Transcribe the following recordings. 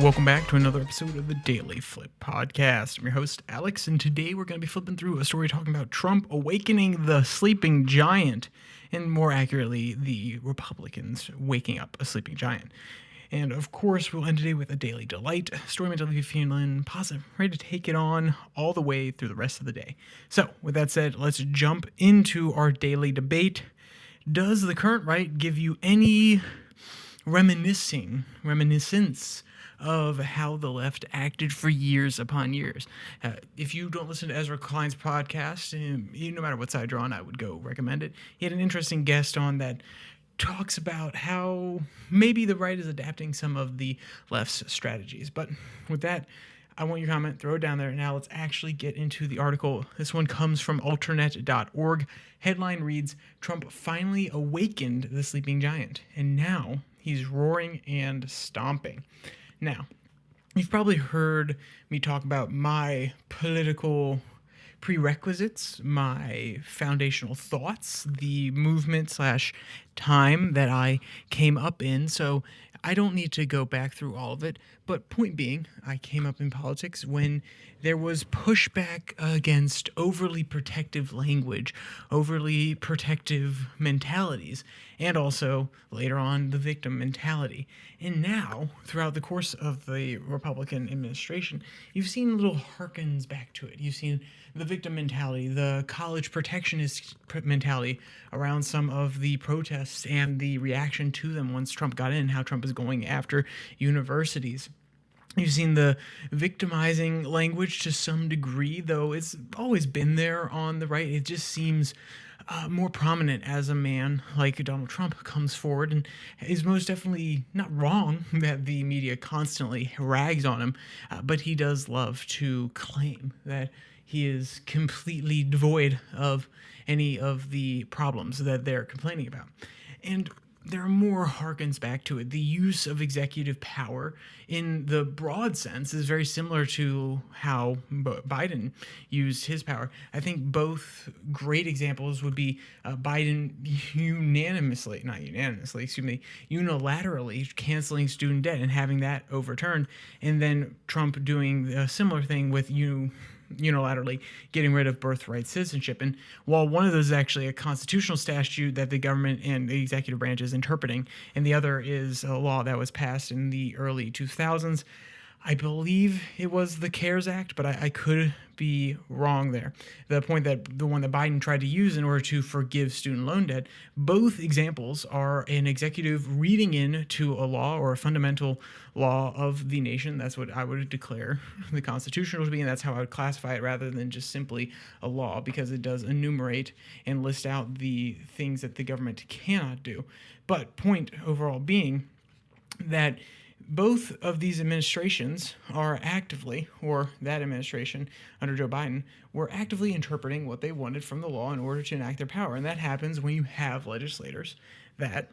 Welcome back to another episode of the DailyFlip podcast. I'm your host, Alex, and today we're going to be flipping through a story talking about Trump awakening the sleeping giant, and more accurately, the Republicans waking up a sleeping giant. And of course, we'll end today with a daily delight, a story meant to leave you feeling positive, ready to take it on all the way through the rest of the day. So, with that said, let's jump into our daily debate. Does the current right give you any reminiscence of how the left acted for years upon years? If you don't listen to Ezra Klein's podcast, no matter what side you're on, I would go recommend it. He had an interesting guest on that talks about how maybe the right is adapting some of the left's strategies. But with that, I want your comment, throw it down there. Now let's actually get into the article. This one comes from alternate.org. Headline reads, Trump finally awakened the sleeping giant, and now he's roaring and stomping. Now, you've probably heard me talk about my political prerequisites, my foundational thoughts, the movement / time that I came up in. So I don't need to go back through all of it. But point being, I came up in politics when there was pushback against overly protective language, overly protective mentalities, and also later on the victim mentality. And now, throughout the course of the Republican administration, you've seen little harkens back to it. You've seen the victim mentality, the college protectionist mentality around some of the protests and the reaction to them once Trump got in, how Trump is going after universities. You've seen the victimizing language to some degree, though it's always been there on the right. It just seems more prominent as a man like Donald Trump comes forward, and is most definitely not wrong that the media constantly rags on him, but he does love to claim that he is completely devoid of any of the problems that they're complaining about. And there are more harkens back to it. The use of executive power in the broad sense is very similar to how Biden used his power. I think both great examples would be Biden unilaterally canceling student debt and having that overturned, and then Trump doing a similar thing with unilaterally getting rid of birthright citizenship. And while one of those is actually a constitutional statute that the government and the executive branch is interpreting, and the other is a law that was passed in the early 2000s, I believe it was the CARES Act, but I could be wrong there. The point that the one that Biden tried to use in order to forgive student loan debt, both examples are an executive reading into a law or a fundamental law of the nation. That's what I would declare the Constitution to be, and that's how I would classify it rather than just simply a law, because it does enumerate and list out the things that the government cannot do. But point overall being that both of these administrations are actively, or that administration under Joe Biden, were actively interpreting what they wanted from the law in order to enact their power. And that happens when you have legislators that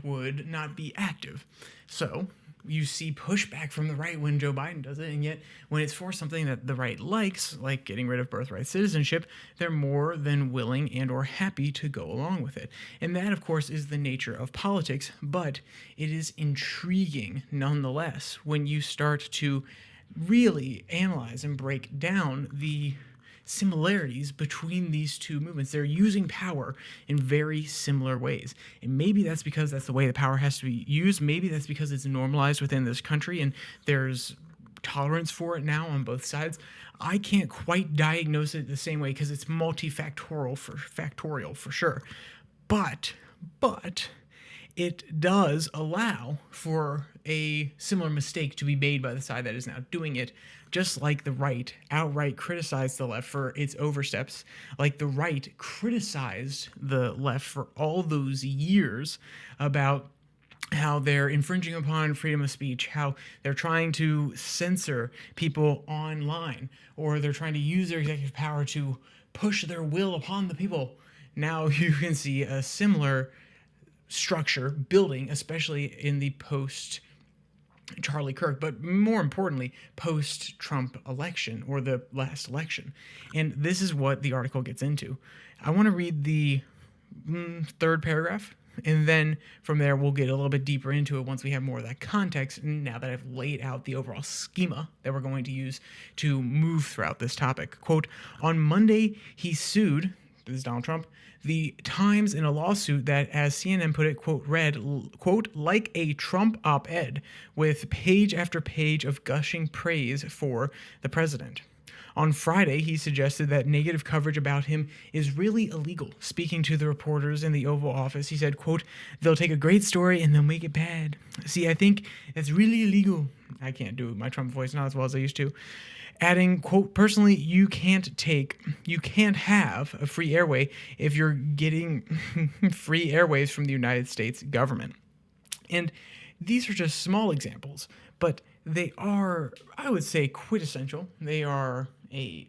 would not be active. So you see pushback from the right when Joe Biden does it, and yet when it's for something that the right likes, like getting rid of birthright citizenship, they're more than willing and or happy to go along with it. And that, of course, is the nature of politics, but it is intriguing nonetheless when you start to really analyze and break down the similarities between these two movements. They're using power in very similar ways. And maybe that's because that's the way the power has to be used. Maybe that's because it's normalized within this country and there's tolerance for it now on both sides. I can't quite diagnose it the same way because it's multifactorial for sure. But it does allow for a similar mistake to be made by the side that is now doing it, just like the right outright criticized the left for its oversteps, like the right criticized the left for all those years about how they're infringing upon freedom of speech, how they're trying to censor people online, or they're trying to use their executive power to push their will upon the people. Now you can see a similar structure building, especially in the post Charlie Kirk, but more importantly, post-Trump election, or the last election. And this is what the article gets into. I want to read the third paragraph And then from there, we'll get a little bit deeper into it once we have more of that context, now that I've laid out the overall schema that we're going to use to move throughout this topic. Quote, on Monday, he sued, this is Donald Trump, the Times in a lawsuit that, as CNN put it, quote, read, quote, like a Trump op-ed with page after page of gushing praise for the president. On Friday, he suggested that negative coverage about him is really illegal. Speaking to the reporters in the Oval Office, he said, quote, they'll take a great story and they'll make it bad. See, I think that's really illegal. I can't do my Trump voice, not as well as I used to. Adding, quote, personally, you can't have a free airway if you're getting free airwaves from the United States government. And these are just small examples, but they are, I would say, quintessential. They are a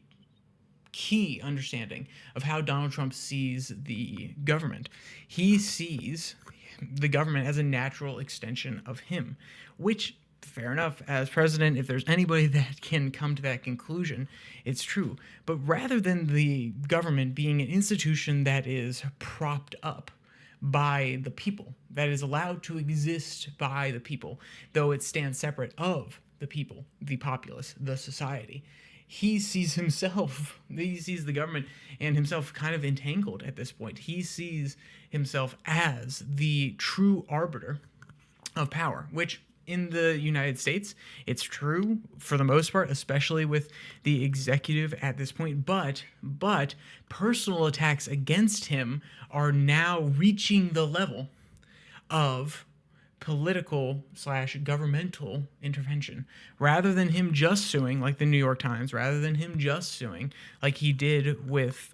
key understanding of how Donald Trump sees the government. He sees the government as a natural extension of him, which, fair enough, as president, if there's anybody that can come to that conclusion, it's true. But rather than the government being an institution that is propped up by the people, that is allowed to exist by the people, though it stands separate of the people, the populace, the society, he sees the government and himself kind of entangled at this point. He sees himself as the true arbiter of power, which in the United States, it's true for the most part, especially with the executive at this point, but personal attacks against him are now reaching the level of political/governmental intervention. Rather than him just suing, like the New York Times, rather than him just suing, like he did with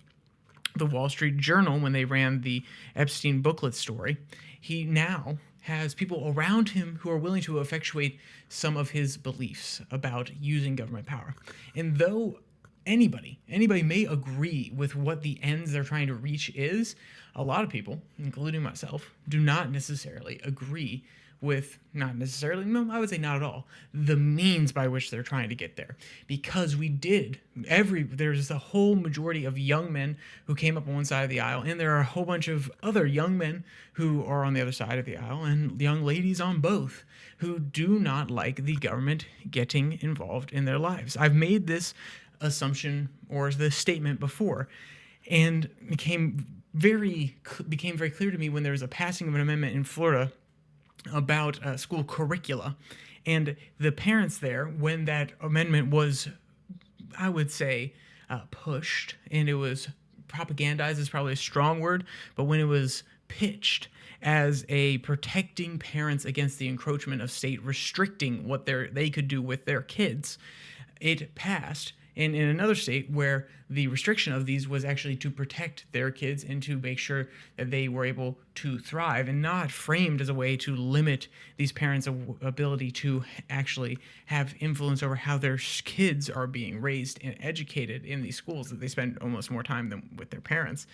the Wall Street Journal when they ran the Epstein booklet story, he now has people around him who are willing to effectuate some of his beliefs about using government power. And though anybody may agree with what the ends they're trying to reach is, a lot of people, including myself, do not necessarily agree with, not at all, the means by which they're trying to get there. Because there's a whole majority of young men who came up on one side of the aisle, and there are a whole bunch of other young men who are on the other side of the aisle, and young ladies on both, who do not like the government getting involved in their lives. I've made this assumption or this statement before, and it became very clear to me when there was a passing of an amendment in Florida about school curricula, and the parents there, when that amendment was, I would say, pushed, and it was propagandized is probably a strong word, but when it was pitched as a protecting parents against the encroachment of state, restricting what they could do with their kids, it passed. And in another state where the restriction of these was actually to protect their kids and to make sure that they were able to thrive, and not framed as a way to limit these parents' ability to actually have influence over how their kids are being raised and educated in these schools that they spend almost more time than with their parents.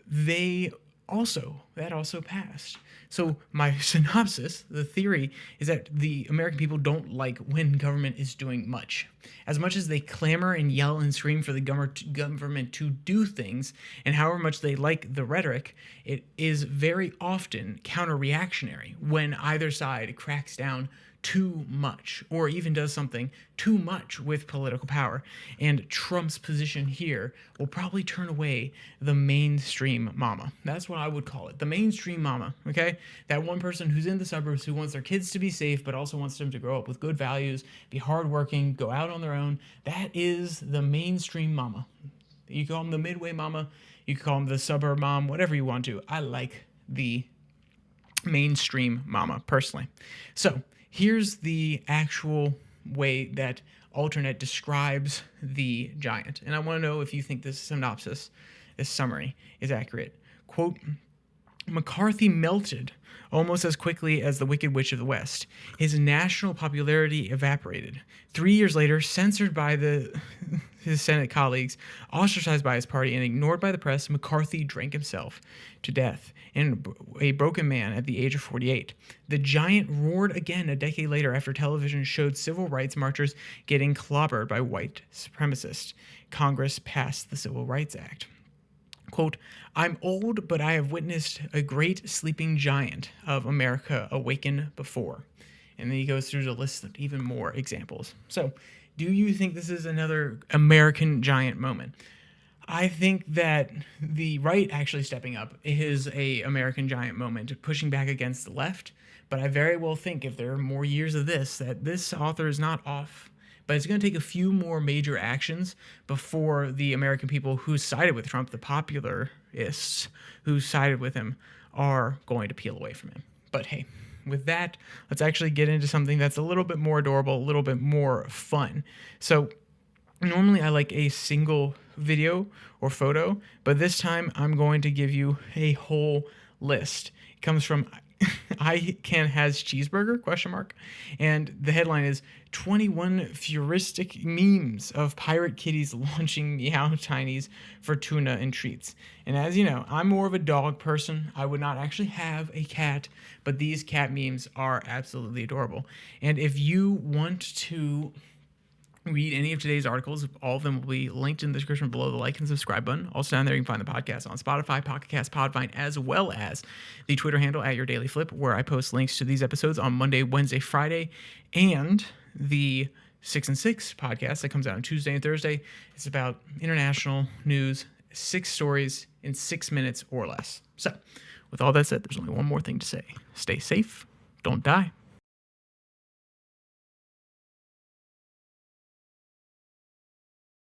That also passed. So my synopsis, the theory, is that the American people don't like when government is doing much. As much as they clamor and yell and scream for the government to do things, and however much they like the rhetoric, it is very often counter-reactionary when either side cracks down too much, or even does something too much with political power. And Trump's position here will probably turn away the mainstream mama. That's what I would call it, the mainstream mama, okay? That one person who's in the suburbs who wants their kids to be safe, but also wants them to grow up with good values, be hardworking, go out on their own. That is the mainstream mama. You call them the midway mama, you can call them the suburb mom, whatever you want to. I like the mainstream mama, personally. So here's the actual way that Alternet describes the giant. And I want to know if you think this synopsis, this summary, is accurate. Quote, McCarthy melted almost as quickly as the Wicked Witch of the West. His national popularity evaporated. 3 years later, censored by his Senate colleagues, ostracized by his party, and ignored by the press, McCarthy drank himself to death, and a broken man at the age of 48. The giant roared again a decade later after television showed civil rights marchers getting clobbered by white supremacists. Congress passed the Civil Rights Act. quote, "I'm old, but I have witnessed a great sleeping giant of America awaken before." And then he goes through to list even more examples. So, do you think this is another American giant moment? I think that the right actually stepping up is a American giant moment, pushing back against the left. But I very well think if there are more years of this, that this author is not off. But it's going to take a few more major actions before the American people who sided with Trump, the popularists who sided with him, are going to peel away from him. But hey, with that, let's actually get into something that's a little bit more adorable, a little bit more fun. So normally I like a single video or photo, but this time I'm going to give you a whole list. It comes from I Can Has Cheeseburger, question mark. And the headline is 21 futuristic memes of pirate kitties launching meow tinies for tuna and treats. And as you know, I'm more of a dog person. I would not actually have a cat, but these cat memes are absolutely adorable. And if you want to read any of today's articles, all of them will be linked in the description below the like and subscribe button. Also down there, you can find the podcast on Spotify, Pocket Cast, Podvine, as well as the Twitter handle at @YourDailyFlip, where I post links to these episodes on Monday, Wednesday, Friday, and the 6 and 6 podcast that comes out on Tuesday and Thursday. It's about international news, 6 stories in 6 minutes or less. So, with all that said, there's only one more thing to say. Stay safe, don't die.